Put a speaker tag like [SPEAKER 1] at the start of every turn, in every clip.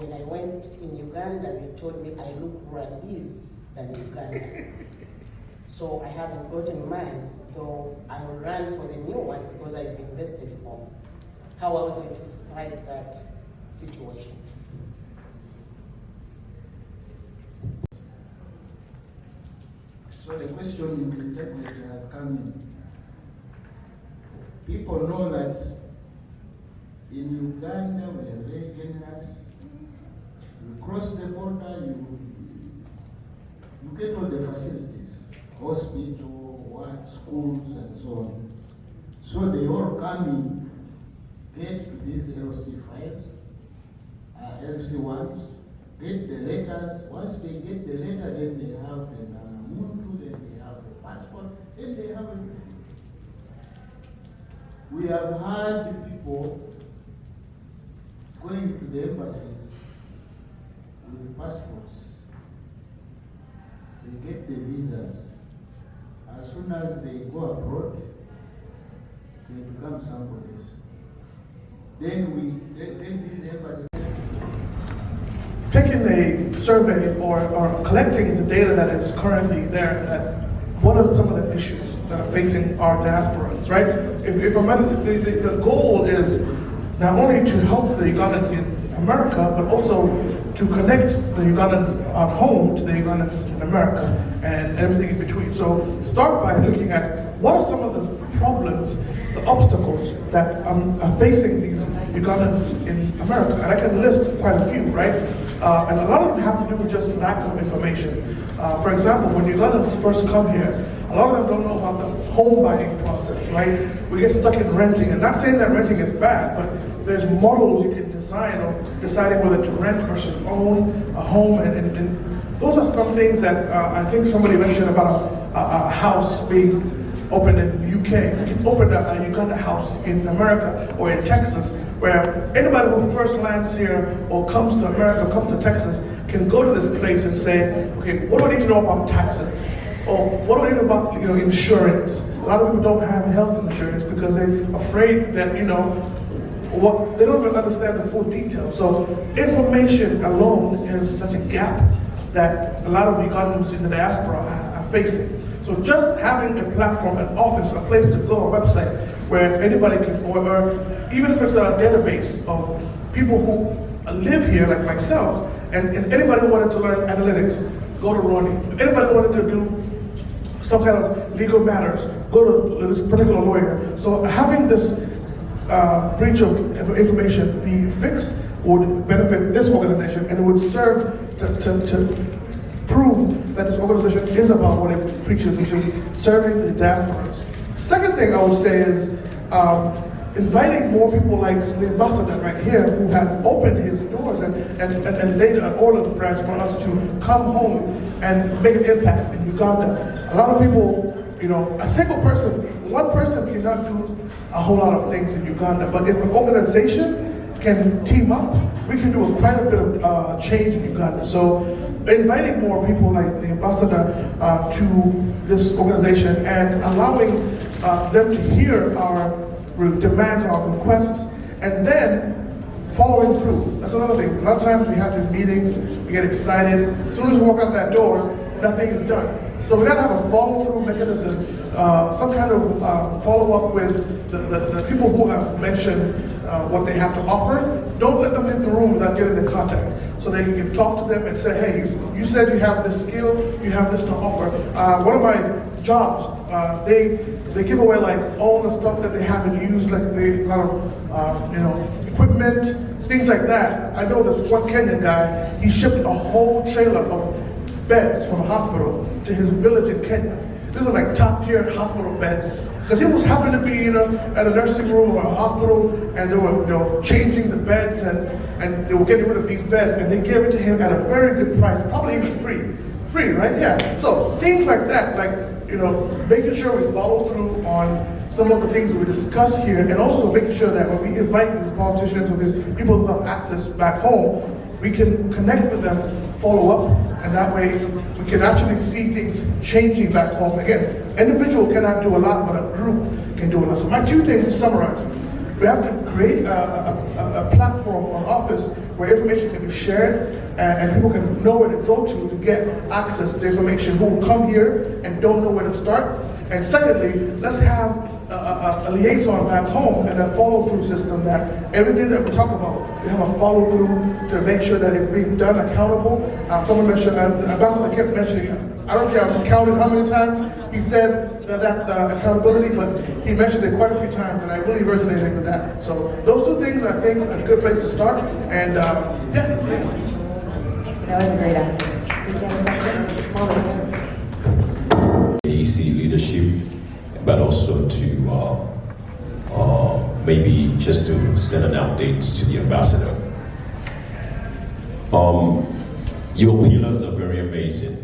[SPEAKER 1] when I went in Uganda, they told me I look Rwandese than Uganda. So I haven't gotten mine, though I will run for the new one because I've invested more. How are we going to fight that situation?
[SPEAKER 2] So the question interpreted has come in. People know that in Uganda we are very generous. You cross the border, you get all the facilities, hospital, schools, and so on. So they all come in, get to these LC5s, LC1s, get the letters. Once they get the letter, then they have the Nanamuntu, then they have the passport, then they have everything. We have had people going to the embassies with passports. They get the visas. As soon as they go abroad, they become somebody else. Then these embassies.
[SPEAKER 3] Taking a survey or collecting the data that is currently there, that what are some of the issues that are facing our diasporans, right? If the goal is not only to help the Ugandans in America, but also to connect the Ugandans at home to the Ugandans in America and everything in between. So start by looking at what are some of the problems, the obstacles that are facing these Ugandans in America. And I can list quite a few, right? And a lot of them have to do with just lack of information. For example, when Ugandans first come here, a lot of them don't know about the home buying process, right? We get stuck in renting, and not saying that renting is bad, but there's models you can design of deciding whether to rent versus own a home, and those are some things that I think somebody mentioned about a house being opened in the UK. We can open a Uganda house in America or in Texas, where anybody who first lands here or comes to America, comes to Texas, can go to this place and say, okay, what do I need to know about taxes? Or what do I need to know about insurance? A lot of people don't have health insurance because they're afraid that, they don't even understand the full details. So information alone is such a gap that a lot of Ugandans in the diaspora are facing. So just having a platform, an office, a place to go, a website where anybody can, or even if it's a database of people who live here like myself, and anybody who wanted to learn analytics, go to Ronnie. If anybody wanted to do some kind of legal matters, go to this particular lawyer. So having this breach of information be fixed would benefit this organization, and it would serve to prove that this organization is about what it preaches, which is serving the diasporas. Second thing I would say is inviting more people like the ambassador right here, who has opened his doors and laid an olive branch for us to come home and make an impact in Uganda. A lot of people, a single person, one person cannot do a whole lot of things in Uganda, but if an organization can team up, we can do quite a bit of change in Uganda. So inviting more people like the ambassador to this organization and allowing them to hear our demands, our requests, and then following through. That's another thing. A lot of times we have these meetings, we get excited. As soon as we walk out that door, nothing is done. So we got to have a follow-through mechanism, some kind of follow-up with the people who have mentioned what they have to offer. Don't let them hit the room without getting the contact. So that you can talk to them and say, hey, you said you have this skill, you have this to offer. One of my jobs, they give away like all the stuff that they haven't used, like a lot of equipment, things like that. I know this one Kenyan guy, he shipped a whole trailer of beds from a hospital to his village in Kenya. These are like top tier hospital beds. Because he was happened to be, at a nursing room or a hospital, and they were, changing the beds, and they were getting rid of these beds, and they gave it to him at a very good price, probably even free. Free, right? Yeah. So things like that, like, making sure we follow through on some of the things that we discuss here, and also making sure that when we invite these politicians or these people who have access back home, we can connect with them, follow up, and that way we can actually see things changing back home. Again, individual cannot do a lot, but a group can do a lot. So my two things to summarize. We have to create a platform or an office where information can be shared and people can know where to go to get access to information who will come here and don't know where to start. And secondly, let's have a liaison back home and a follow-through system that everything that we talk about, we have a follow-through to make sure that it's being done accountable. Someone mentioned, Ambassador kept mentioning, I don't care, I'm counting how many times he said that accountability, but he mentioned it quite a few times, and I really resonated with that. So those two things, I think, are a good place to start. And yeah, thank you.
[SPEAKER 4] That was a great answer. Did you have a question?
[SPEAKER 5] DC leadership, but also to maybe just to send an update to the ambassador. Your pillars are very amazing.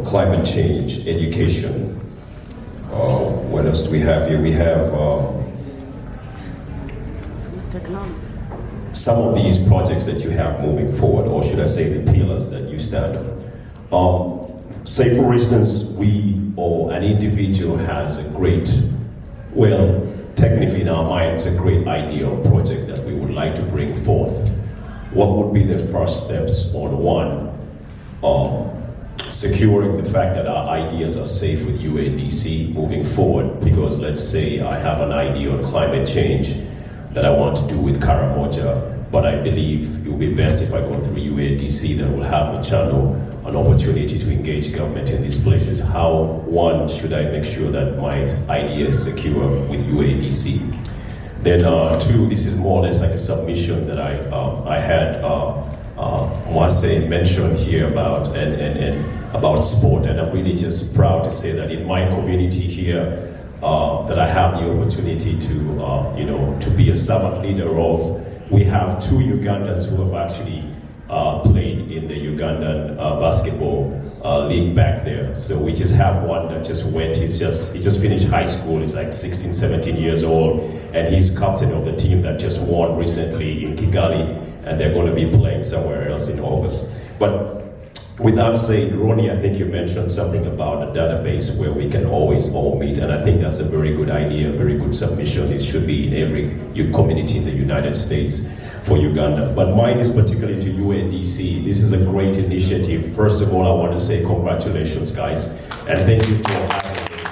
[SPEAKER 5] Climate change, education. What else do we have here? We have some of these projects that you have moving forward, or should I say the pillars that you stand on. Say for instance, we or an individual has a great, well, technically in our minds, a great idea or project that we would like to bring forth. What would be the first steps on one, securing the fact that our ideas are safe with UADC moving forward? Because let's say I have an idea on climate change that I want to do with Karamoja, but I believe it will be best if I go through UADC, that will have a channel, an opportunity to engage government in these places. How, one, should I make sure that my idea is secure with UADC? Then two, this is more or less like a submission that I had Mwase mentioned here about and about sport, and I'm really just proud to say that in my community here, that I have the opportunity to be a servant leader of. We have two Ugandans who have actually played in the Ugandan basketball league back there. So we just have one that just went, he just finished high school, he's like 16, 17 years old, and he's captain of the team that just won recently in Kigali, and they're going to be playing somewhere else in August. But with that said, Ronnie, I think you mentioned something about a database where we can always all meet, and I think that's a very good idea, a very good submission. It should be in every community in the United States for Uganda. But mine is particularly to UADC. This is a great initiative. First of all, I want to say congratulations, guys, and thank you for having this.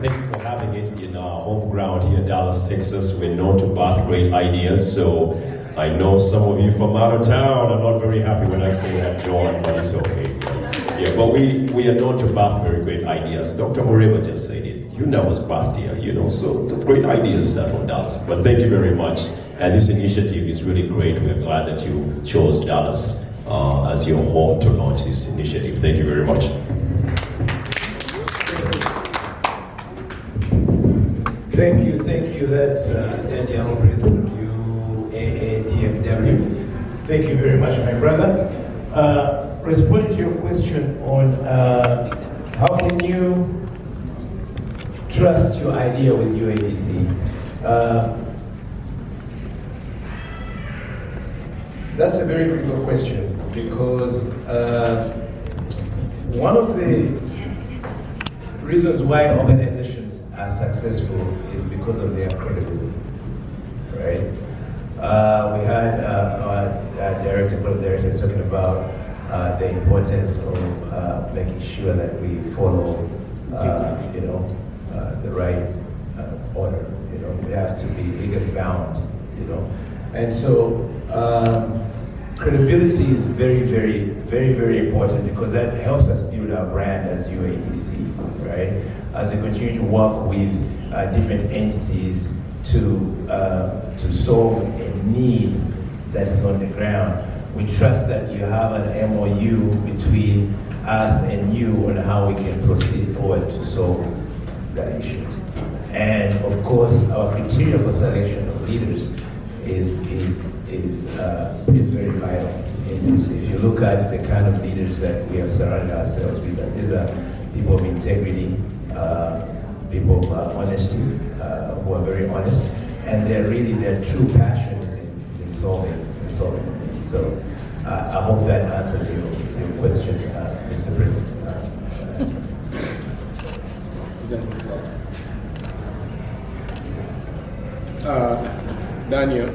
[SPEAKER 5] Thank you for having it in our home ground here in Dallas, Texas. We're known to birth great ideas, so I know some of you from out of town are not very happy when I say that, John, but it's okay. Yeah, but we are known to birth very great ideas. Dr. Moreva just said it. Was birthed here, so it's a great idea start from Dallas. But thank you very much. And this initiative is really great. We're glad that you chose Dallas as your home to launch this initiative. Thank you very much.
[SPEAKER 6] Thank you. That's Daniel, President of UAADFW. Thank you very much, my brother. Responding to your question on how can you trust your idea with UADC? That's a very critical question, because one of the reasons why organizations are successful is because of their credibility, right? We had our directors talking about the importance of making sure that we follow, the right order. We have to be legally bound, and so credibility is very, very, very, very important, because that helps us build our brand as UADC, right? As we continue to work with different entities to solve a need that is on the ground. We trust that you have an MOU between us and you on how we can proceed forward to solve that issue. And of course, our criteria for selection of leaders is very vital. If you look at the kind of leaders that we have surrounded ourselves with, these are people of integrity, people of honesty, who are very honest, and their true passion is in solving the need. So I hope that answers your question, Mr. President.
[SPEAKER 7] Daniel,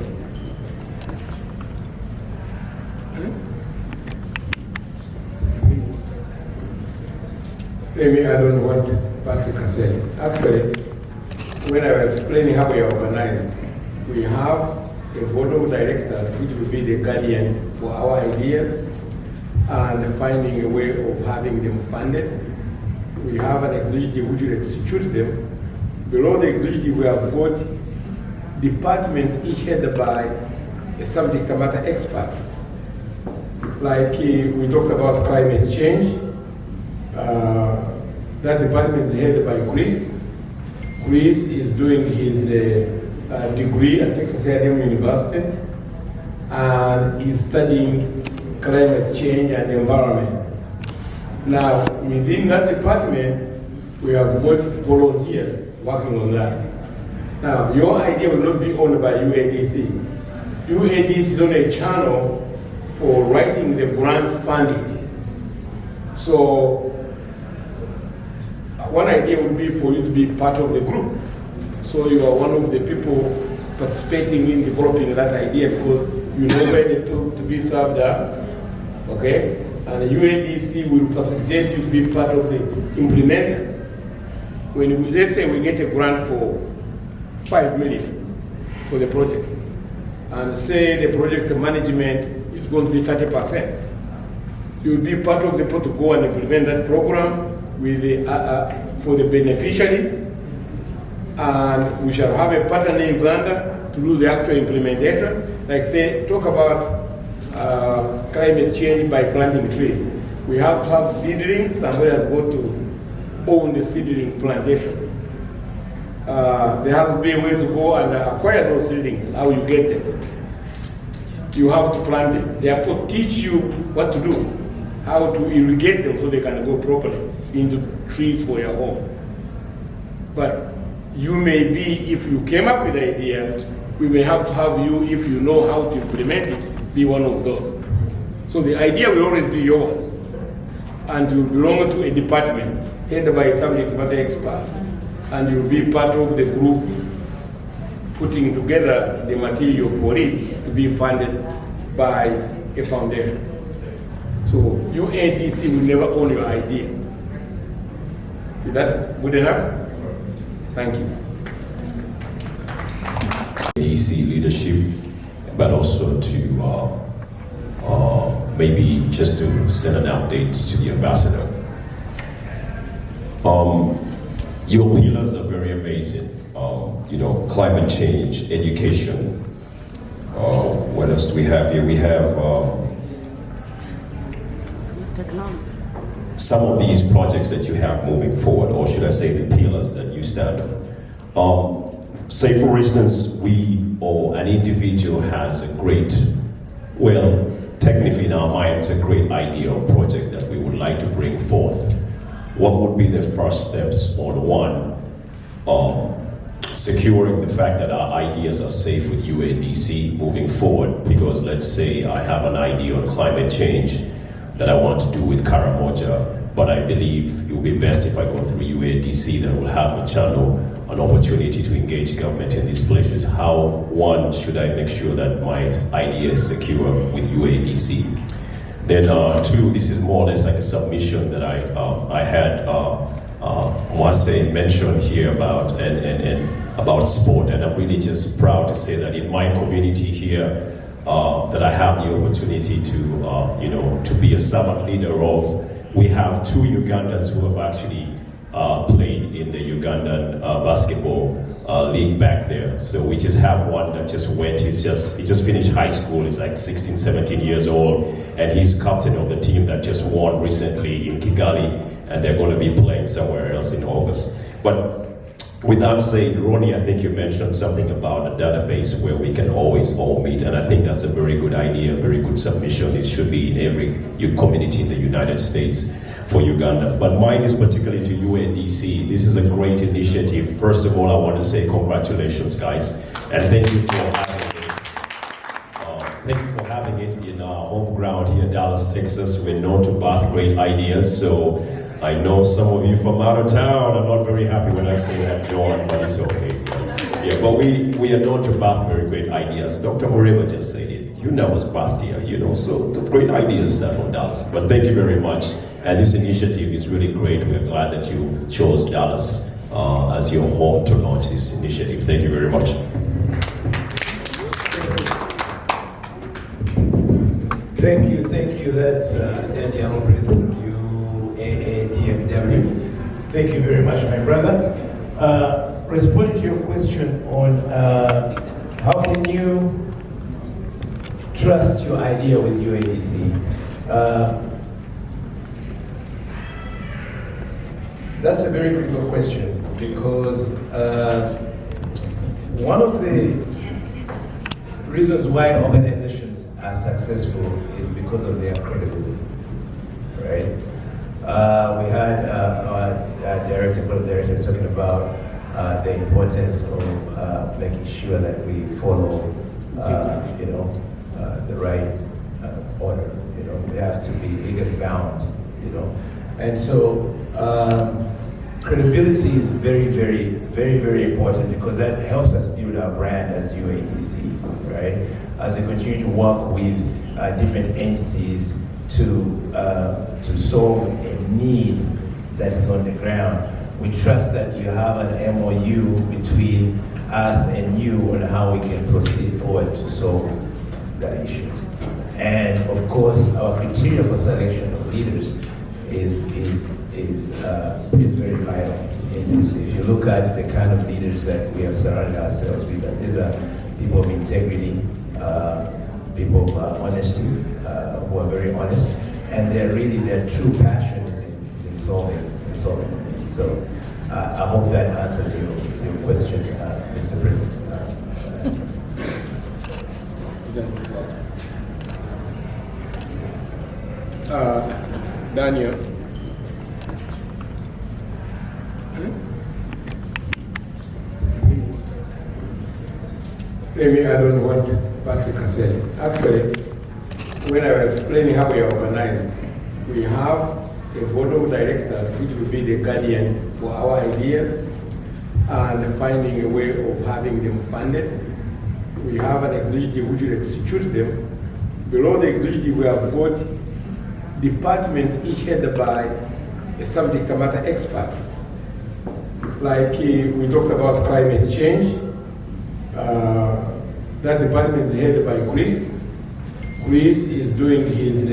[SPEAKER 7] Let me add on what Patrick has said. Actually, when I was explaining how we are organized, we have a board of directors which will be the guardian for our ideas and finding a way of having them funded. We have an executive which will execute them. Below the executive, we have got departments each headed by a subject matter expert. Like we talked about climate change. That department is headed by Chris. Chris is doing his degree at Texas A&M University, and he's studying climate change and environment. Now, within that department, we have got volunteers working on that. Now, your idea will not be owned by UADC. UADC is on a channel for writing the grant funding. So, one idea would be for you to be part of the group. So you are one of the people participating in developing that idea because you know where to be served up, okay? And the UADC will facilitate you to be part of the implementers. When let's say we get a grant for 5 million for the project, and say the project management is going to be 30%, you will be part of the people to go and implement that program with the, for the beneficiaries, and we shall have a partner in Uganda to do the actual implementation. Like say, talk about climate change by planting trees. We have to have seedlings. Somebody has got to own the seedling plantation. There has to be a way to go and acquire those seedlings, how you get them. You have to plant them. They have to teach you what to do, how to irrigate them so they can go properly into trees for your home. But you may be, if you came up with the idea, we may have to have you, if you know how to implement it, be one of those. So the idea will always be yours, and you belong to a department headed by a subject matter expert, and you'll be part of the group putting together the material for it to be funded by a foundation. So UADC will never own your idea. Is that good enough? Thank you.
[SPEAKER 5] DC leadership, but also to maybe just to send an update to the ambassador. Your pillars are very amazing. You know, climate change, education. What else do we have here? We have some of these projects that you have moving forward, or should I say the pillars that you stand on. Say for instance, we or an individual has a great, well, technically in our minds, a great idea or project that we would like to bring forth. What would be the first steps on one, securing the fact that our ideas are safe with UADC moving forward? Because let's say I have an idea on climate change that I want to do with Karamoja, but I believe it will be best if I go through UADC, that will have a channel, an opportunity to engage government in these places. How, one, should I make sure that my idea is secure with UADC? Then two, this is more or less like a submission that I had Mwase mentioned here about and about sport, and I'm really just proud to say that in my community here, that I have the opportunity to, you know, to be a servant leader of. We have 2 Ugandans who have actually played in the Ugandan basketball league back there. So we just have one that just went, he just finished high school, he's like 16, 17 years old, and he's captain of the team that just won recently in Kigali, and they're going to be playing somewhere else in August. But with that said, Ronnie, I think you mentioned something about a database where we can always all meet, and I think that's a very good idea, a very good submission. It should be in every community in the United States for Uganda. But mine is particularly to UADC. This is a great initiative. First of all, I want to say congratulations, guys, and thank you for having this. Thank you for having it in our home ground here in Dallas, Texas. We're known to birth great ideas, so I know some of you from out of town. I'm not very happy when I say that, John, but it's okay. Yeah, but we are known to birth very great ideas. Dr. Moreva just said it. You know, was birthed here, you know, so it's a great idea stuff from Dallas. But thank you very much. And this initiative is really great. We're glad that you chose Dallas as your home to launch this initiative. Thank you very much.
[SPEAKER 6] Thank you. That's Daniel, President of UADFW. Thank you very much, my brother. Responding to your question on how can you trust your idea with UADC? That's a very critical question because one of the reasons why organizations are successful is because of their credibility, right? We had our directors talking about the importance of making sure that we follow, the right order. We have to be legally bound, and so credibility is very, very, very, very important because that helps us build our brand as UADC, right? As we continue to work with different entities to solve a need that is on the ground. We trust that you have an MOU between us and you on how we can proceed forward to solve that issue. And of course, our criteria for selection of leaders is very vital. If you look at the kind of leaders that we have surrounded ourselves with, these are people of integrity, people of honesty, who are very honest, and their true passion is in solving the need. So I hope that answers your question, Mr. President.
[SPEAKER 7] Daniel. Let me add on what Patrick has said. Actually, when I was explaining how we are organized, we have a board of directors which will be the guardian for our ideas and finding a way of having them funded. We have an executive which will execute them. Below the executive, we have got departments each headed by a subject matter expert. Like we talked about climate change. That department is headed by Chris. Chris is doing his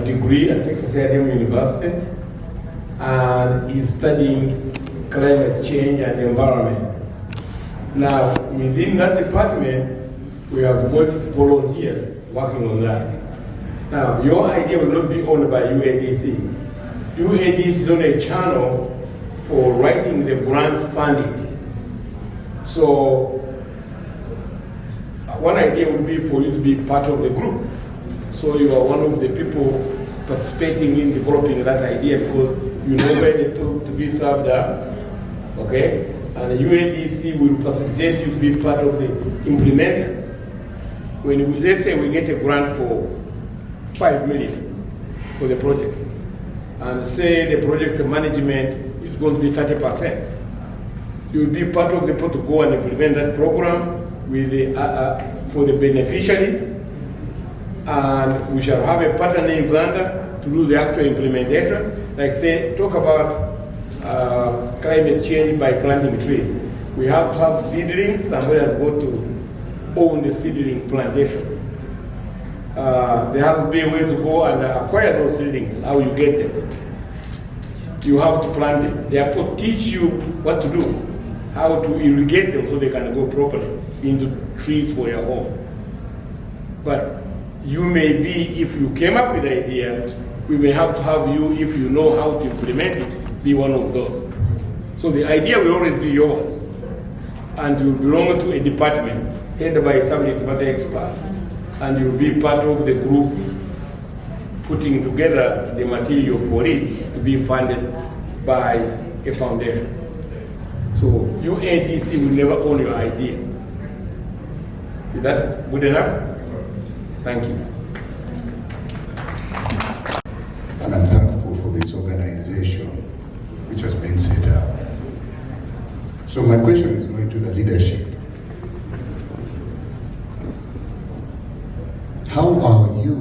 [SPEAKER 7] degree at Texas A&M University, and he's studying climate change and environment. Now, within that department, we have got volunteers working on that. Now, your idea will not be owned by UADC. UADC is on a channel for writing the grant funding. So, one idea would be for you to be part of the group. So you are one of the people participating in developing that idea because you know where it to be served up, okay? And the UADC will facilitate you to be part of the implementers. Let's say we get a grant for $5 million for the project, and say the project management is going to be 30%. You'll be part of the people to go and implement that program with for the beneficiaries, and we shall have a partner in Uganda to do the actual implementation. Like say, talk about climate change by planting trees. We have to have seedlings. Somebody has got to own the seedling plantation. There has to be a way to go and acquire those seedlings, how you get them. You have to plant them. They have to teach you what to do, how to irrigate them so they can go properly into trees for your home. But you may be, if you came up with the idea, we may have to have you, if you know how to implement it, be one of those. So the idea will always be yours, and you belong to a department headed by a subject matter expert, and you'll be part of the group putting together the material for it to be funded by a foundation. So UADC will never own your idea. Is that good enough? Thank you.
[SPEAKER 8] And I'm thankful for this organization which has been set up. So my question is going to the leadership. How are you,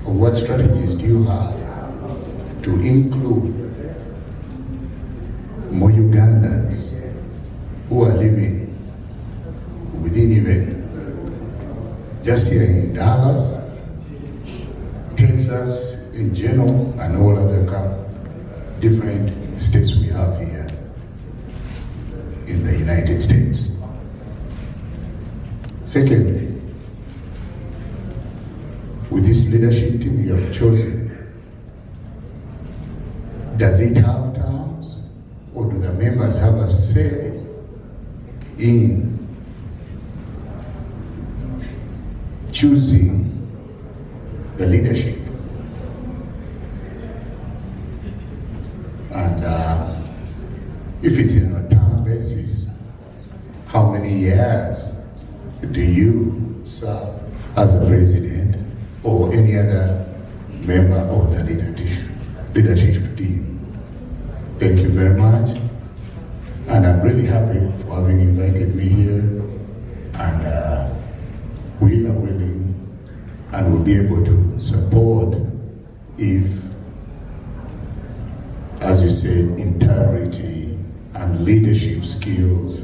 [SPEAKER 8] or what strategies do you have to include more Ugandans who are living within even just here in Dallas, Texas in general, and all other different states we have here in the United States. Secondly, with this leadership team you have chosen, does it have terms, or do the members have a say in choosing the leadership? And if it's on a term basis, how many years do you serve as a president or any other member of the leadership team? Thank you very much. And I'm really happy for having invited me here. And we are willing and will be able to support if, as you said, integrity and leadership skills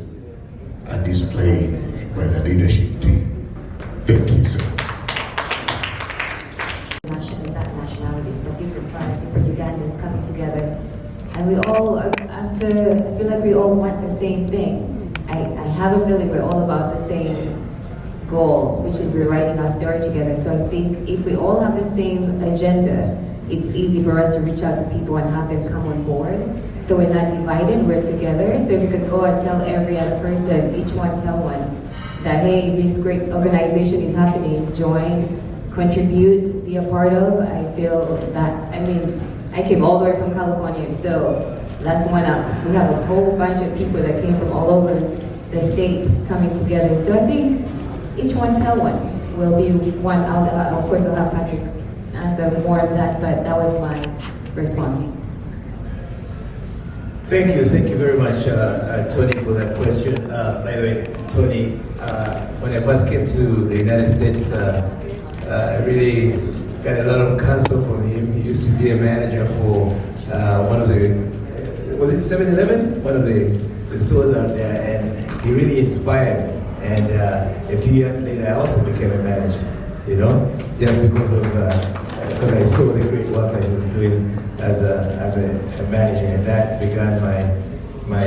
[SPEAKER 8] are displayed by the leadership team. Thank you, sir.
[SPEAKER 4] Not nationalities, but different tribes, different Ugandans coming together. And we all, I feel like we all want the same thing. I have a feeling we're all about the same goal, which is we're writing our story together. So I think if we all have the same agenda, it's easy for us to reach out to people and have them come on board. So we're not divided, we're together. So if you could go and tell every other person, each one tell one, that hey, this great organization is happening, join, contribute, be a part of. I feel that, I came all the way from California, so that's one up. We have a whole bunch of people that came from all over the states coming together. So I think each one tell one will be one. Of course, I'll have Patrick answer more of that, but that was my response.
[SPEAKER 6] Thank you very much, Tony, for that question. By the way, Tony, when I first came to the United States, I really got a lot of counsel from him. He used to be a manager for one of the, was it 7-Eleven? One of the stores out there, and he really inspired me. And a few years later, I also became a manager, just because of, because I saw the great work that he was doing as a manager, and that began my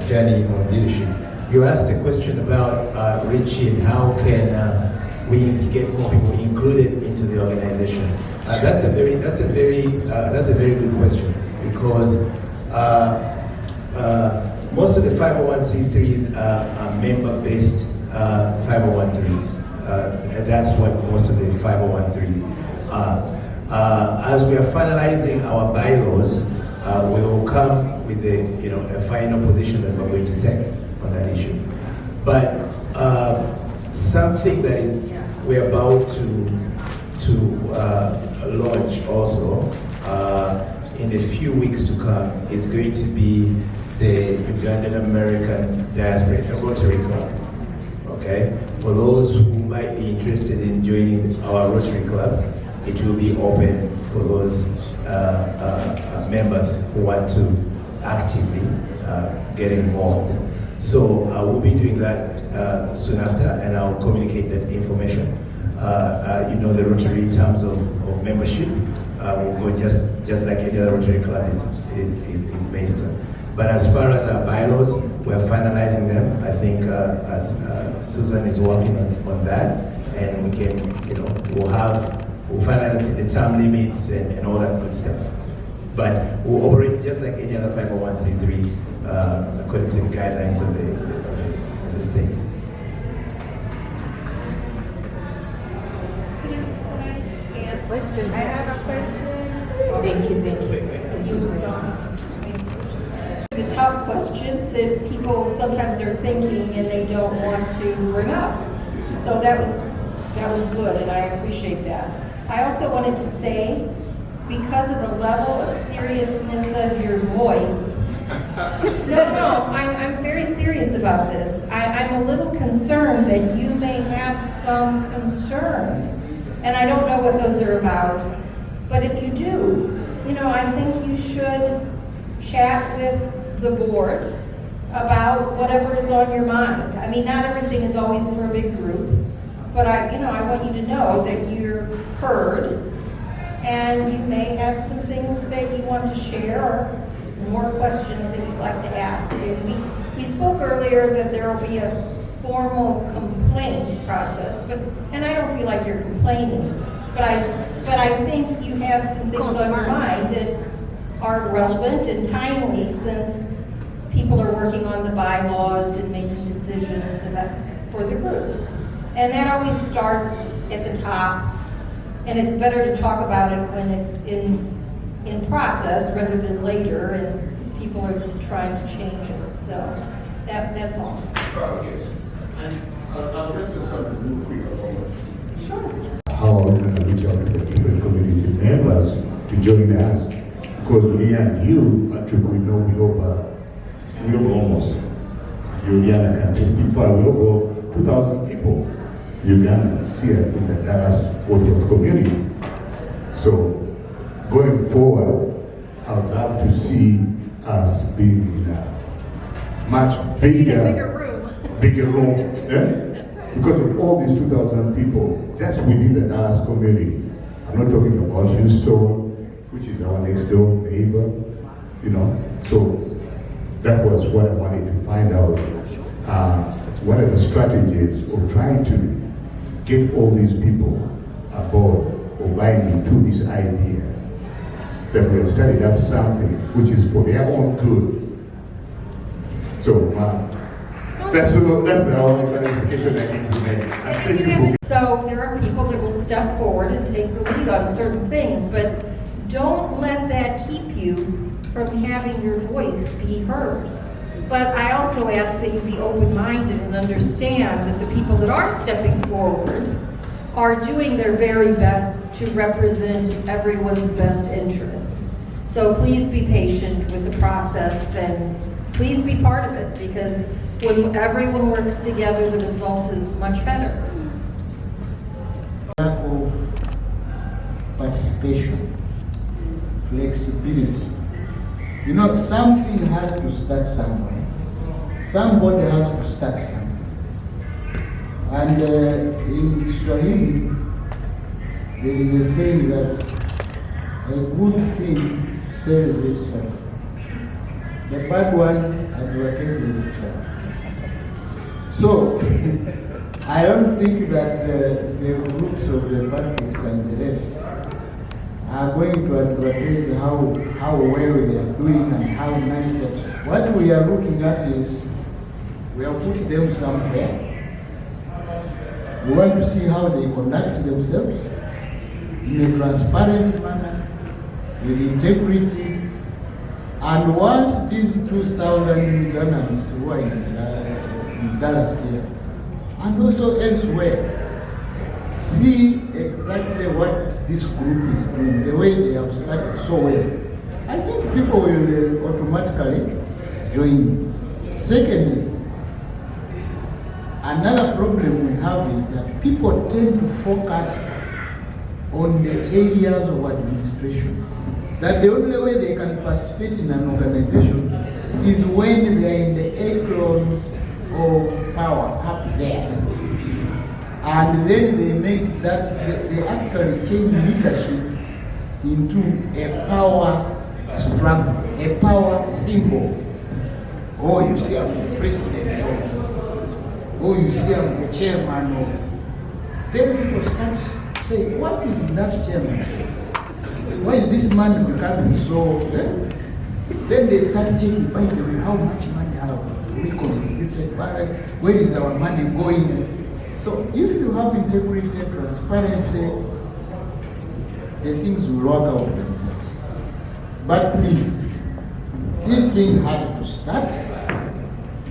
[SPEAKER 6] journey on leadership. You asked a question about Richie and how can we get more people included into the organization. That's a very good question, because most of the 501c3s are member-based 501(c)(3s. And that's what most of the 501(c)(3s are. As we are finalizing our bylaws, we will come with a final position that we're going to take on that issue. But something that we're about to launch also in a few weeks to come is going to be the Ugandan American Diaspora Rotary Club. Okay, for those who might be interested in joining our Rotary Club, it will be open for those members who want to actively get involved. So I will be doing that soon after, and I'll communicate that information. The Rotary in terms of membership will go just like any other Rotary Club is based on. But as far as our bylaws, we're finalizing them. I think Susan is working on that, and we can, we'll finalize the term limits and all that good stuff. But we'll operate just like any other 501c3 according to the guidelines of the states.
[SPEAKER 4] I have a question. Thank you.
[SPEAKER 9] The tough questions that people sometimes are thinking and they don't want to bring up. So that was good, and I appreciate that. I also wanted to say, because of the level of seriousness of your voice, I'm very serious about this. I'm a little concerned that you may have some concerns, and I don't know what those are about, but if you do, I think you should chat with the board about whatever is on your mind. I mean, not everything is always for a big group, but I want you to know that you're heard, and you may have some things that you want to share or more questions that you'd like to ask. And we spoke earlier that there will be a formal complaint process, and I don't feel like you're complaining, but I think you have some things on your mind that are relevant and timely, since people are working on the bylaws and making decisions for the group. And that always starts at the top, and it's better to talk about it when it's in process rather than later and people are trying to change it. So that's all.
[SPEAKER 2] And I'll just say something real quick about it.
[SPEAKER 9] Sure.
[SPEAKER 8] How are we going to reach out to the different community members to join us? Because me and you, actually, we know we over almost, Juliana can testify, we over 2,000 people, Ugandans here in the Dallas Fort Worth community. So going forward, I would love to see us being in a much bigger room, yeah? Because of all these 2,000 people just within the Dallas community. I'm not talking about Houston, which is our next door neighbor, So that was what I wanted to find out. What are the strategies of trying to get all these people aboard or buying into this idea that we have started up something which is for their own good. So that's the only clarification I need to make. And thank you for.
[SPEAKER 9] So there are people that will step forward and take the lead on certain things, but don't let that keep you from having your voice be heard. But I also ask that you be open-minded and understand that the people that are stepping forward are doing their very best to represent everyone's best interests. So please be patient with the process and please be part of it, because when everyone works together, the result is much better.
[SPEAKER 2] Lack of participation, flexibility. Something has to start somewhere. Somebody has to start something. And in Swahili, there is a saying that a good thing sells itself. The bad one advertises itself. So, I don't think that the groups of the Patriots and the rest are going to advertise how well they are doing and how nice that. What we are looking at is we have put them somewhere. We want to see how they conduct themselves in a transparent manner, with integrity. And once these 2,000 Ugandans who are in Dallas here, and also elsewhere, see exactly what this group is doing, the way they have started so well, I think people will automatically join. Secondly, another problem we have is that people tend to focus on the areas of administration. That the only way they can participate in an organization is when they are in the echelons of power up there. And then they make that, they actually change leadership into a power struggle, a power symbol. Oh, you see, I'm the president. Oh, you see, I'm the chairman. Then people start saying, what is that chairman? Why is this man becoming so? Then they start checking, by the way, how much money have we contributed? Where is our money going? So if you have integrity and transparency, the things will work out themselves. But please, this thing had to start.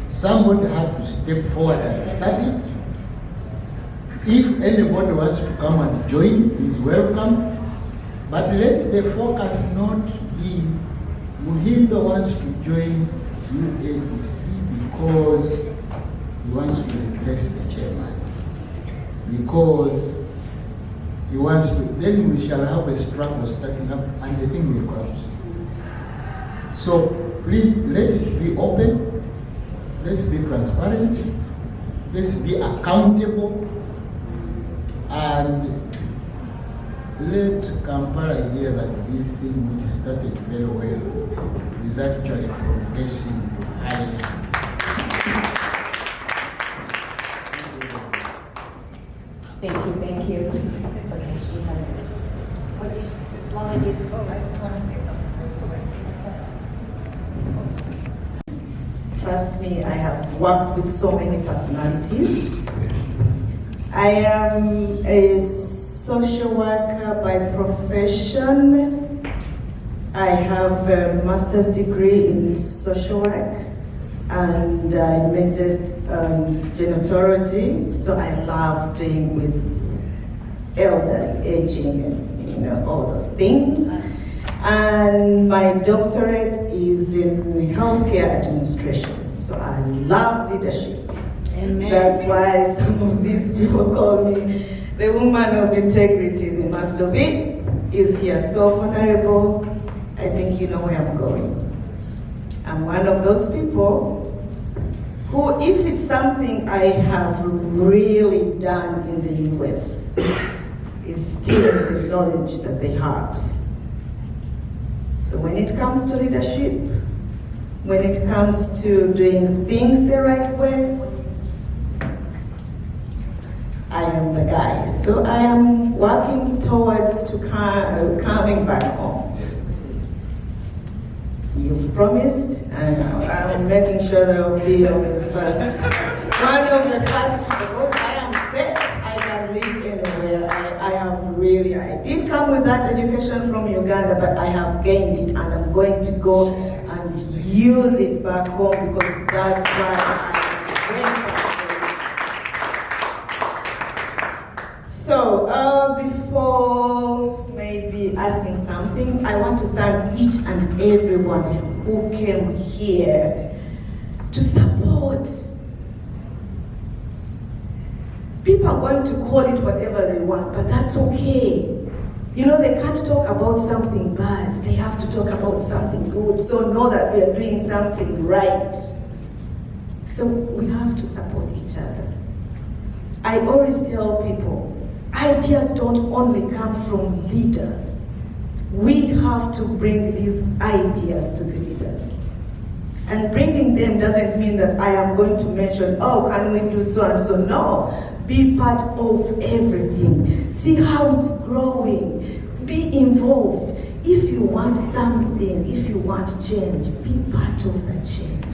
[SPEAKER 2] Somebody had to step forward and start it. If anybody wants to come and join, is welcome. But let the focus not be Muhindo wants to join UADC because he wants to replace the chairman. Because he wants to, then we shall have a struggle starting up and the thing will collapse. So please let it be open, let's be transparent, let's be accountable, and let Kampala hear that this thing which started very well is actually progressing highly.
[SPEAKER 4] Thank you. Okay, she has it. What is as long as you, I just want to say something.
[SPEAKER 10] Trust me, I have worked with so many personalities. I am a social worker by profession. I have a master's degree in social work, and I majored genetology, so I love dealing with elderly, aging, and all those things. And my doctorate is in healthcare administration, so I love leadership. Amen. That's why some of these people call me the woman of integrity. The master B is here, so honorable. I think you know where I'm going. I'm one of those people who, if it's something I have really done in the US, is still the knowledge that they have. So when it comes to leadership, when it comes to doing things the right way, I am the guy. So I am working towards coming back home. You've promised, and I'm making sure that I'll be on the first. One of the first, because I am set, I can live anywhere. I did come with that education from Uganda, but I have gained it, and I'm going to go and use it back home, because that's why I went back home. So, before maybe asking something, I want to thank each and everyone who came here to support. People are going to call it whatever they want, but that's okay. You know, they can't talk about something bad. They have to talk about something good. So know that we are doing something right. So we have to support each other. I always tell people, ideas don't only come from leaders. We have to bring these ideas to the leaders. And bringing them doesn't mean that I am going to mention, oh, can we do so and so? No. Be part of everything. See how it's growing. Be involved. If you want something, if you want change, be part of the change.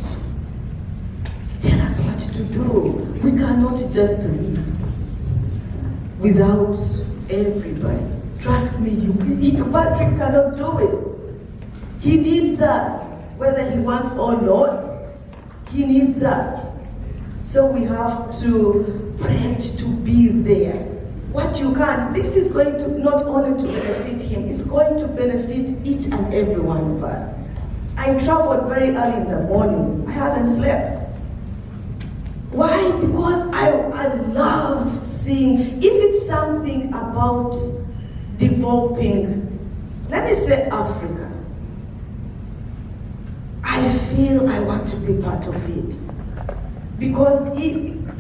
[SPEAKER 10] Tell us what to do. We cannot just leave without everybody. Trust me, Patrick cannot do it. He needs us, whether he wants or not. He needs us. So we have to pledge to be there. What you can, this is going to not only to benefit him, it's going to benefit each and every one of us. I traveled very early in the morning. I haven't slept. Why? Because I love seeing, if it's something about developing, let me say Africa, I feel I want to be part of it. Because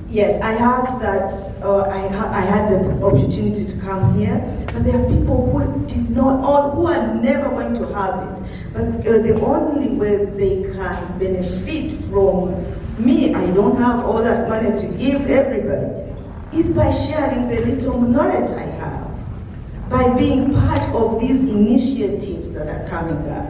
[SPEAKER 10] yes, I have that, I had the opportunity to come here, but there are people who did not, or who are never going to have it. But the only way they can benefit from me, I don't have all that money to give everybody, is by sharing the little knowledge I have, by being part of these initiatives that are coming up.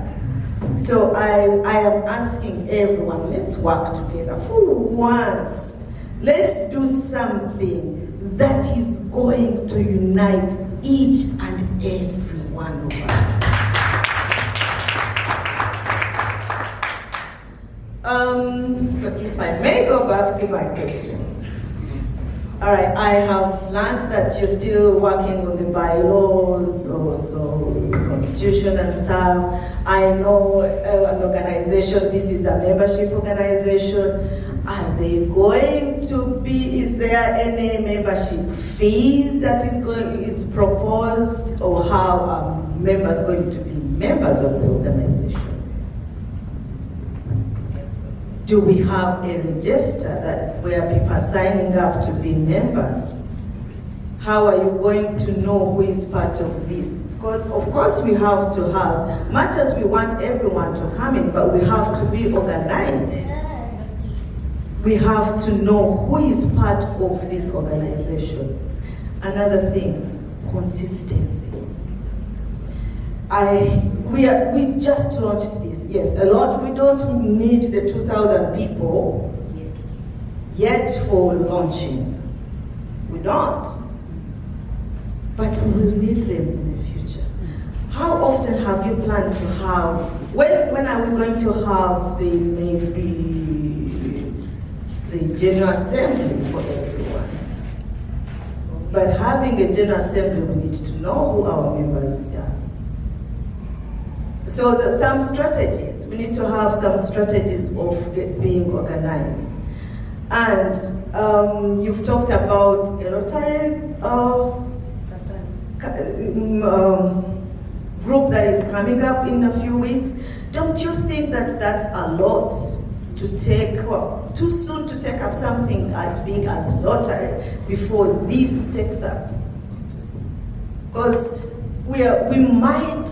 [SPEAKER 10] So I am asking everyone, let's work together. For once, let's do something that is going to unite each and every one of us. So if I may go back to my question. All right, I have learned that you're still working on the bylaws, also constitution and stuff. I know an organization organization, this is a membership organization. Are they going to be, is there any membership fee that is proposed, or how are members going to be members of the organization? Do we have a register that where people are signing up to be members? How are you going to know who is part of this? Because of course we have to have, much as we want everyone to come in, but we have to be organized. We have to know who is part of this organization. Another thing, consistency. We just launched this. Yes, a lot. We don't need the 2,000 people yet for launching. We don't. But we will need them in the future. How often have you planned to have, when are we going to have the General Assembly for everyone? But having a General Assembly, we need to know who our members are. So some strategies, we need to have some strategies of being organized. And you've talked about a Rotary group that is coming up in a few weeks. Don't you think that that's a lot to take, well, too soon to take up something as big as Rotary before this takes up? Because we might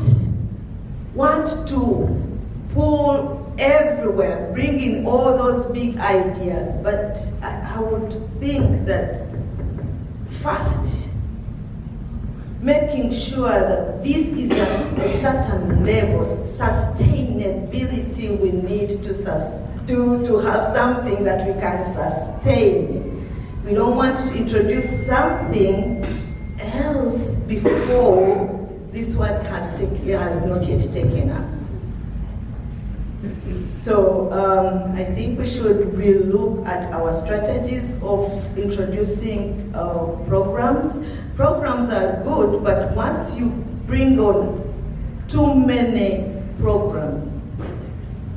[SPEAKER 10] want to pull everywhere, bring in all those big ideas, but I would think that first, making sure that this is at a certain level, sustainability we need to have something that we can sustain. We don't want to introduce something else before this one has not yet taken up. So I think we should relook at our strategies of introducing programs. Programs are good, but once you bring on too many programs,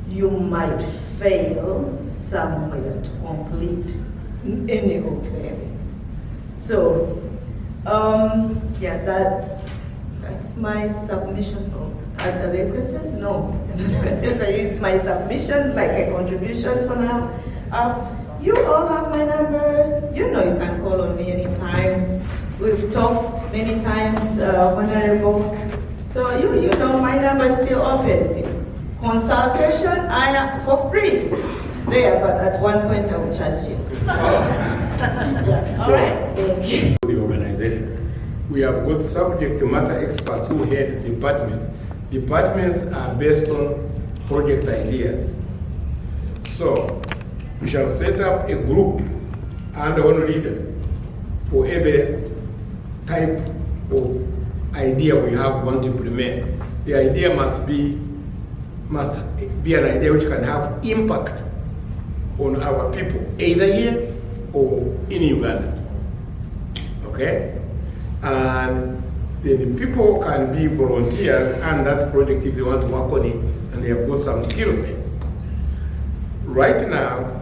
[SPEAKER 10] you might fail somewhere to complete any of them. So, yeah, that's my submission. Are there questions? No. It's my submission, like a contribution for now. You all have my number. You know you can call on me anytime. We've talked many times, Honorable. So you know my number is still open. Consultation, for free. There, but at one point I will charge you. Yeah. All right. Thank you.
[SPEAKER 7] The organization. We have got subject matter experts who head departments. Departments are based on project ideas. So we shall set up a group under one leader for every type of idea we have want to implement. The idea must be an idea which can have impact on our people, either here or in Uganda. Okay? And the people can be volunteers and that project if they want to work on it and they have got some skill sets. Right now,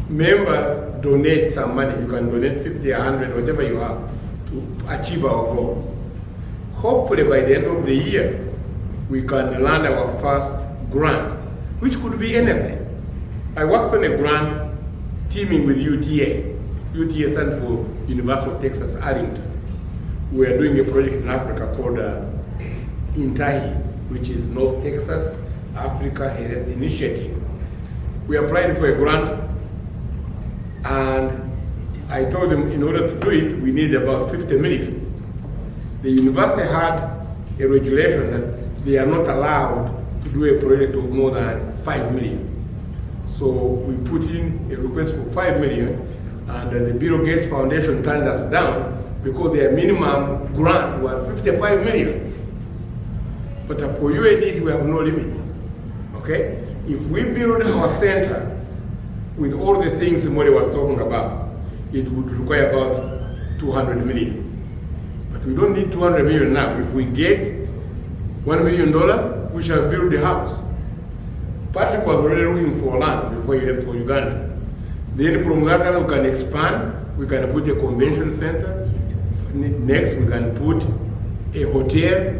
[SPEAKER 7] members donate some money. You can donate 50, 100, whatever you have to achieve our goals. Hopefully by the end of the year, we can land our first grant, which could be anything. I worked on a grant teaming with UTA. UTA stands for University of Texas, Arlington. We are doing a project in Africa called INTAHI, which is North Texas Africa Health Initiative. We applied for a grant, and I told them in order to do it, we need about 50 million. The university had a regulation that they are not allowed to do a project of more than 5 million. So we put in a request for 5 million, and the Bill Gates Foundation turned us down because their minimum grant was 55 million. But for UADs, we have no limit, okay? If we build our center with all the things Mori was talking about, it would require about 200 million. But we don't need 200 million now. If we get $1 million, we shall build the house. Patrick was already looking for land before he left for Uganda. Then from that time we can expand, we can put a convention center. Next we can put a hotel.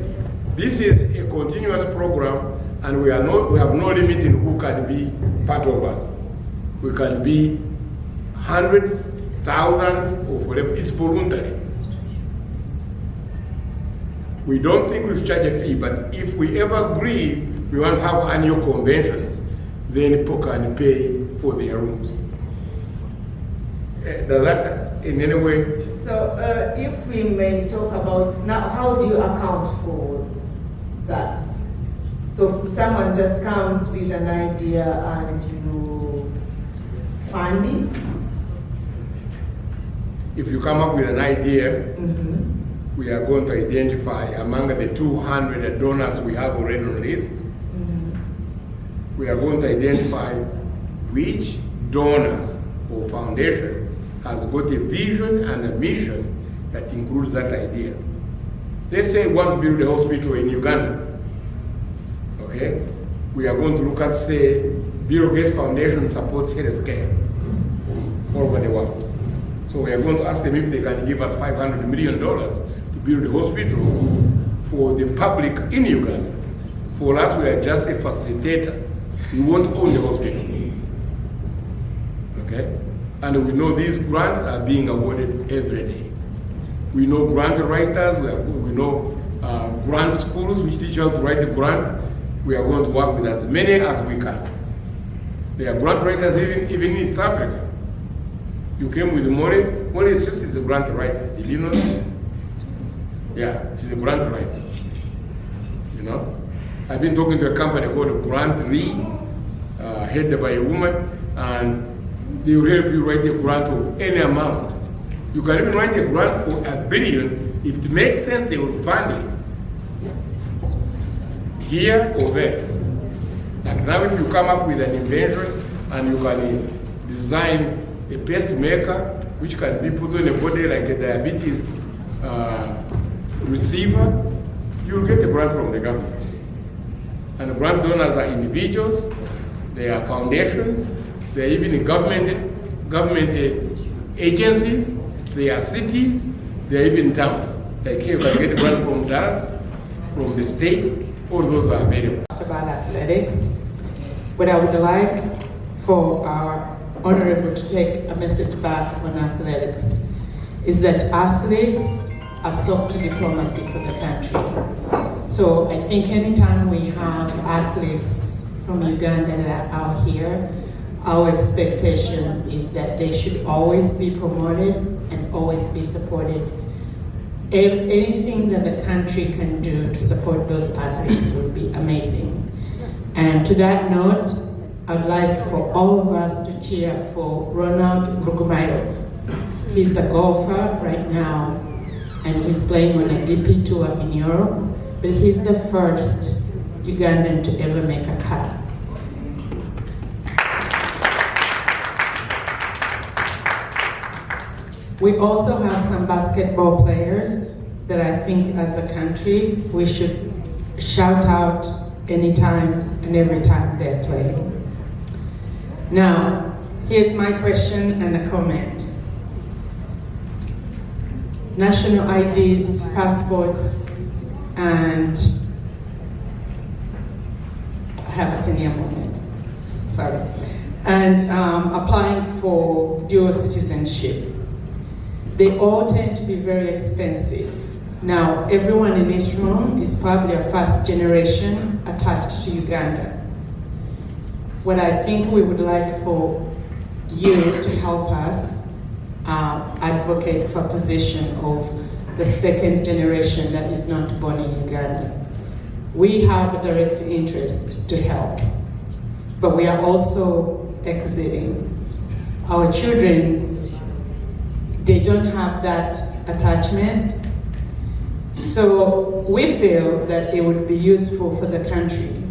[SPEAKER 7] This is a continuous program, and we have no limit in who can be part of us. We can be hundreds, thousands, or whatever. It's voluntary. We don't think we should charge a fee, but if we ever agree we want to have annual conventions, then people can pay for their rooms. Does that in any way?
[SPEAKER 10] So if we may talk about now, how do you account for that? So someone just comes with an idea and you fund it?
[SPEAKER 7] If you come up with an idea, we are going to identify among the 200 donors we have already on the list. We are going to identify which donor or foundation has got a vision and a mission that includes that idea. Let's say we want to build a hospital in Uganda. Okay? We are going to look at, say, Bill Gates Foundation supports healthcare all over the world. So we are going to ask them if they can give us $500 million to build a hospital for the public in Uganda. For us, we are just a facilitator. We won't own the hospital. Okay? And we know these grants are being awarded every day. We know grant writers, we know grant schools which teach us to write the grants. We are going to work with as many as we can. There are grant writers even in East Africa. You came with Mori. Mori's sister is a grant writer. Did you know that? Yeah, she's a grant writer. You know? I've been talking to a company called Grant Re, headed by a woman, and they will help you write a grant of any amount. You can even write a grant for $1 billion. If it makes sense, they will fund it. Here or there. Like now, if you come up with an invention and you can design a pacemaker which can be put on a body like a diabetes receiver, you'll get a grant from the government. And the grant donors are individuals, they are foundations, they are even government agencies, they are cities, they are even towns. Like here, you can get a grant from us, from the state, all those are available.
[SPEAKER 11] About athletics, but I would like for our honorable to take a message back on athletics, is that athletes are soft diplomacy for the country. So I think anytime we have athletes from Uganda that are out here, our expectation is that they should always be promoted and always be supported. Anything that the country can do to support those athletes would be amazing. And to that note, I'd like for all of us to cheer for Ronald Rugumayo. He's a golfer right now, and he's playing on a DP tour in Europe, but he's the first Ugandan to ever make a cut. We also have some basketball players that I think as a country we should shout out anytime and every time they're playing. Now, here's my question and a comment. National IDs, passports, and I have a senior moment, sorry. And applying for dual citizenship. They all tend to be very expensive. Now, everyone in this room is probably a first generation attached to Uganda. What I think we would like for you to help us advocate for a position of the second generation that is not born in Uganda. We have a direct interest to help, but we are also exiting. Our children, they don't have that attachment. So we feel that it would be useful for the country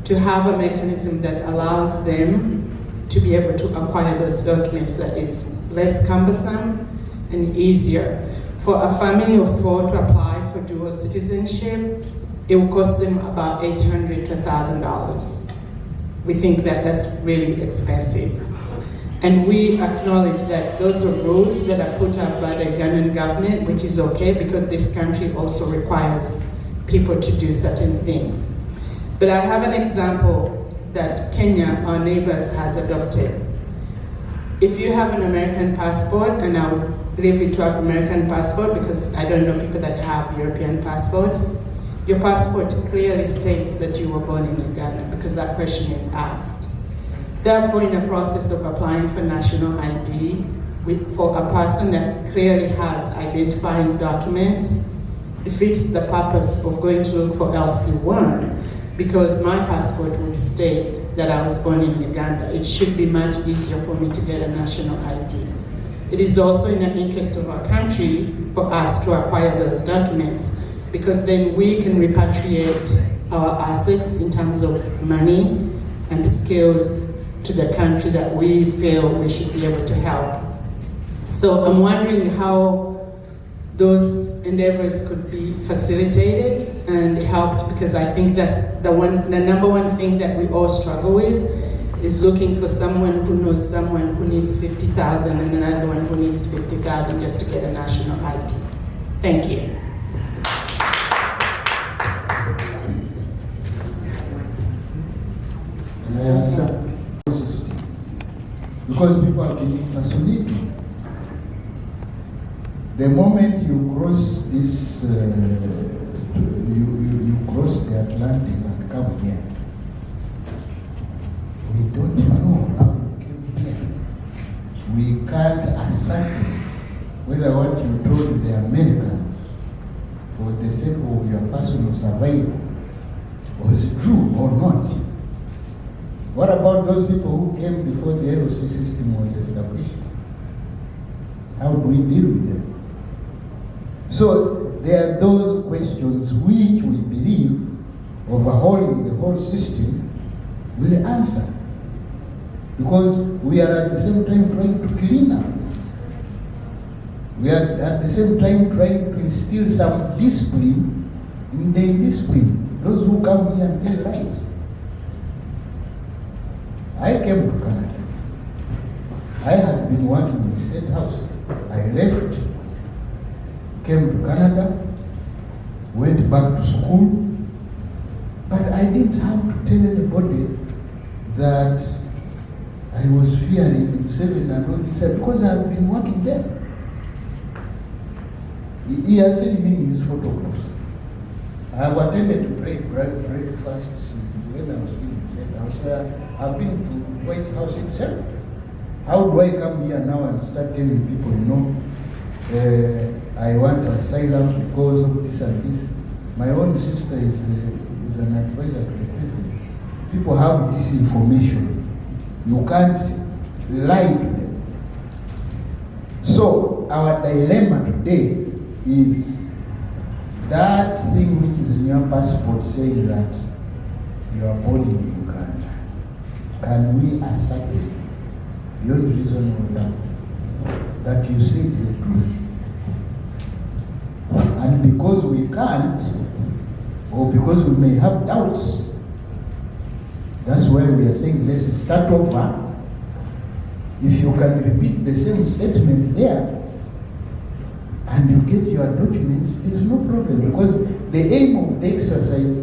[SPEAKER 11] to have a mechanism that allows them to be able to acquire those documents that is less cumbersome and easier. For a family of 4 to apply for dual citizenship, it will cost them about $800 to $1,000. We think that that's really expensive. And we acknowledge that those are rules that are put up by the Ugandan government, which is okay because this country also requires people to do certain things. But I have an example that Kenya, our neighbors, has adopted. If you have an American passport, and I'll leave it to an American passport because I don't know people that have European passports, your passport clearly states that you were born in Uganda because that question is asked. Therefore, in the process of applying for national ID for a person that clearly has identifying documents, defeats the purpose of going to look for LC1 because my passport would state that I was born in Uganda. It should be much easier for me to get a national ID. It is also in the interest of our country for us to acquire those documents because then we can repatriate our assets in terms of money and skills to the country that we feel we should be able to help. So I'm wondering how those endeavors could be facilitated and helped, because I think that's the number one thing that we all struggle with is looking for someone who knows someone who needs 50,000 and another one who needs 50,000 just to get a national ID. Thank you.
[SPEAKER 2] Can I answer? Because people are being impersonated. The moment you cross this, you cross the Atlantic and come here, we don't know how you came here. We can't ascertain whether what you told the Americans for the sake of your personal survival was true or not. What about those people who came before the LOC system was established? How do we deal with them? So there are those questions which we believe overhauling the whole system will answer. Because we are at the same time trying to clean up. We are at the same time trying to instill some discipline in the indiscipline. Those who come here and tell lies. I came to Canada. I had been working in the State House. I left, came to Canada, went back to school, but I didn't have to tell anybody that I was fearing 7 and all this because I had been working there. He has seen me in his photographs. I have attended breakfasts when I was in the State House. I've been to the White House itself. How do I come here now and start telling people, I want asylum because of this and this? My own sister is an advisor to the president. People have this information. You can't lie to them. So our dilemma today is that thing which is in your passport saying that you are born in Uganda. Can we ascertain beyond reasonable doubt that you say the truth? And because we can't, or because we may have doubts, that's why we are saying let's start over. If you can repeat the same statement there, and you get your documents, there's no problem, because the aim of the exercise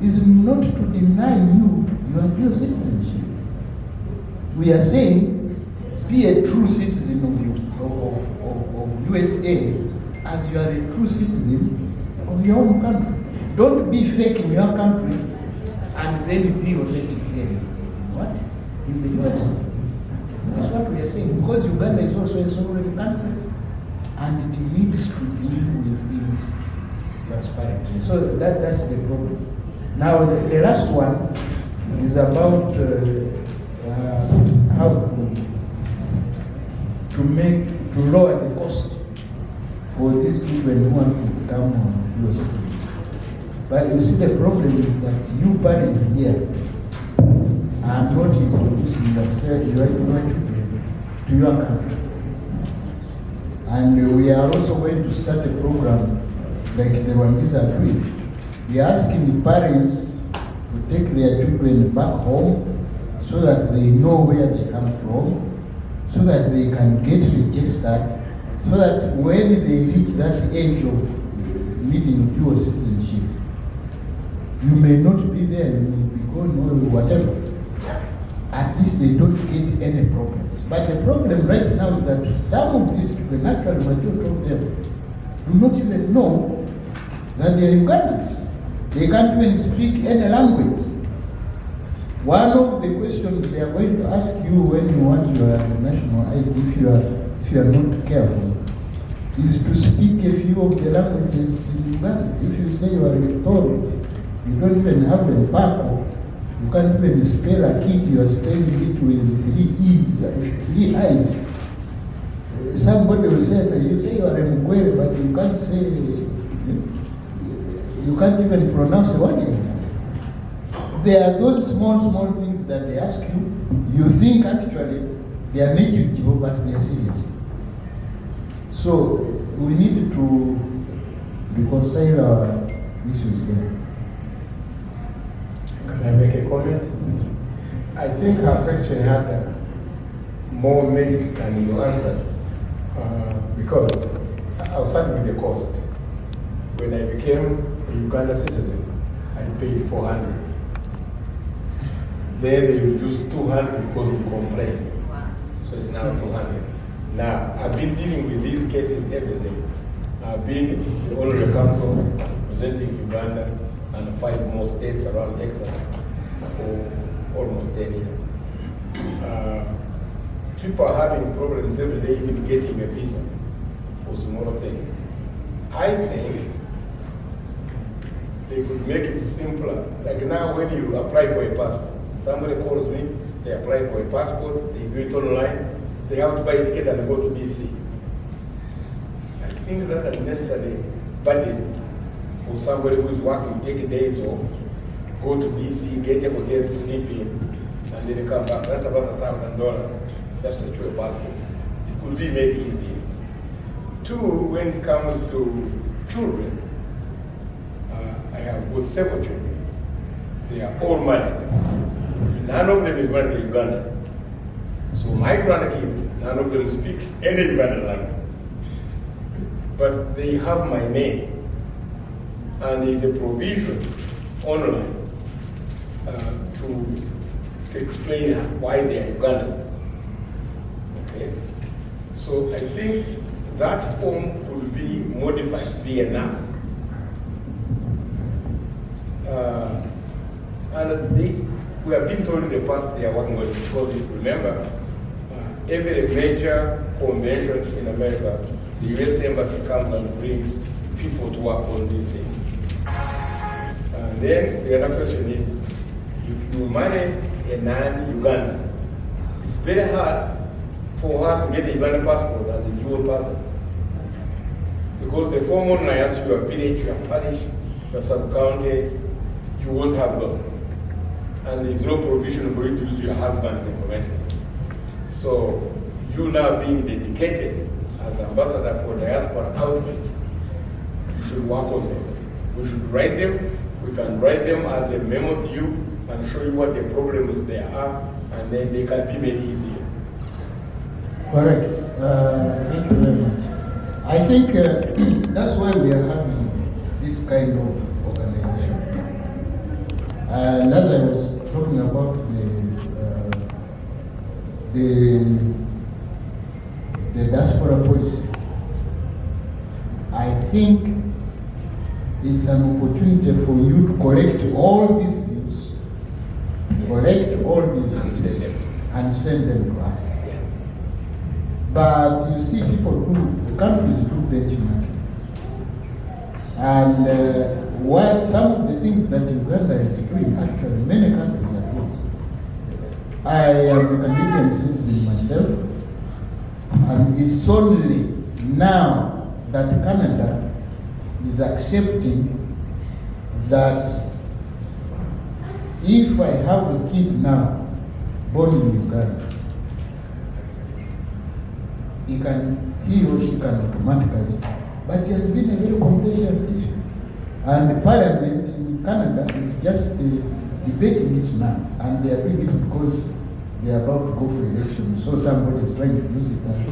[SPEAKER 2] is not to deny you your dual citizenship. We are saying, be a true citizen of USA as you are a true citizen of your own country. Don't be fake in your country and then be authentic here. What? In the US. That's what we are saying. Because Uganda is also a sovereign country and it needs to deal with things transparently. So that's the problem. Now the last one is about how to lower the cost for these people who want to become US. But you see, the problem is that you parents here are not introducing your children to your country. And we are also going to start a program like the one is agreed. We are asking the parents to take their children back home that they know where they come from, so that they can get registered, so that when they reach that age of needing dual citizenship, you may not be there, you may be gone or whatever. At least they don't get any problems. But the problem right now is that some of these people, actually majority of them, do not even know that they are Ugandans. They can't even speak any language. One of the questions they are going to ask you when you want your national ID, if you are not careful, is to speak a few of the languages in Uganda. If you say you are Victoria, you don't even have a Bako, you can't even spell a kid, you are spelling it with 3 E's, 3 I's. Somebody will say, you say you are a Mugwere, but you can't say, you can't even pronounce the word. There are those small things that they ask you. You think actually they are negligible, but they are serious. So we need to reconcile our issues there.
[SPEAKER 12] Can I make a comment? I think her question had more merit than you answered. Because I'll start with the cost. When I became a Uganda citizen, I paid 400. Then they reduced 200 because we complained. So it's now 200. Now, I've been dealing with these cases every day. I've been the Honorary Council representing Uganda and 5 more states around Texas for almost 10 years. People are having problems every day even getting a visa for smaller things. I think they could make it simpler. Like now when you apply for a passport, somebody calls me, they apply for a passport, they do it online, they have to buy a ticket and go to DC. I think that unnecessary burden for somebody who is working, take days off, go to DC, get a hotel, sleep in, and then come back. That's about $1,000 just to a passport. It could be made easier. 2, when it comes to children, I have got several children. They are all married. None of them is married in Uganda. So my grandkids, none of them speaks any Ugandan language. But they have my name. And there is a provision online to explain why they are Ugandans. Okay? So I think that form could be modified to be enough. And we have been told in the past they are working on it because remember, every major convention in America, the U.S. Embassy comes and brings people to work on this thing. And then the other question is, if you marry a non-Ugandan, it's very hard for her to get a Ugandan passport as a dual person. Because the form online asks you your village, your parish, your sub-county, you won't have those. And there's no provision for you to use your husband's information. So you now being dedicated as ambassador for diaspora outreach, you should work on those. We should write them. We can write them as a memo to you and show you what the problems there are, and then they can be made easier.
[SPEAKER 2] Correct. Thank you very much. I think that's why we are having this kind of organization. And as I was talking about the diaspora policy, I think it's an opportunity for you to collect all these views, and send them to us. But you see, people the countries do benchmarking. And while some of the things that Uganda is doing, actually many countries are doing. I am a Canadian citizen myself, and it's only now that Canada is accepting that if I have a kid now born in Uganda, he or she can automatically, but it has been a very contentious issue. And the Parliament in Canada is just debating it now, and they are doing it because they are about to go for election, so somebody is trying to use it as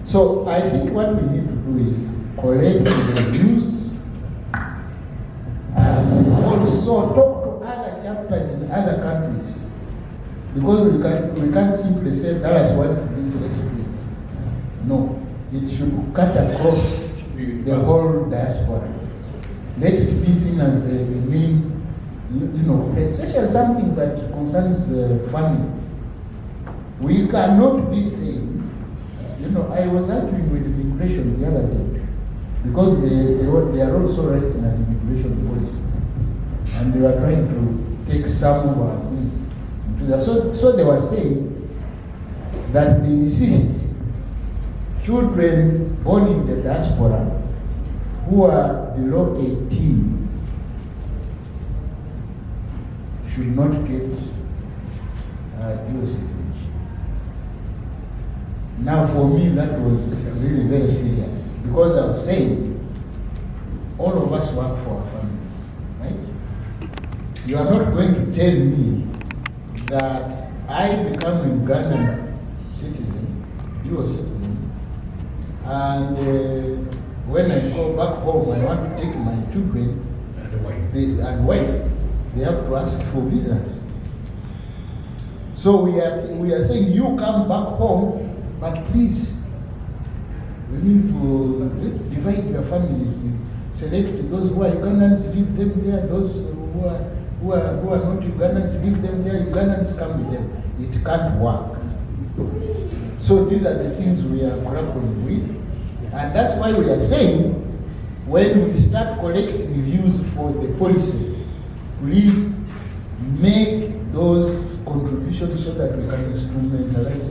[SPEAKER 2] so I think what we need to do is collect the news and also talk to other chapters in other countries. Because we can't simply say Dallas wants this recipe. No, it should cut across the whole diaspora. Let it be seen as a main, especially something that concerns family. We cannot be saying, I was arguing with immigration the other day because they are also writing an immigration policy, and they are trying to take some of our things. So they were saying that they insist children born in the diaspora who are below 18 should not get dual citizenship. Now for me that was really very serious because I was saying all of us work for our families, right? You are not going to tell me that I become a Ugandan citizen, dual citizen, and when I go back home, I want to take my children and wife. They have to ask for visas. So we are saying you come back home, but please divide your families. Select those who are Ugandans, leave them there. Those who are not Ugandans, leave them there. Ugandans come with them. It can't work. So these are the things we are grappling with. And that's why we are saying, when we start collecting views for the policy, please make those contributions so that we can instrumentalize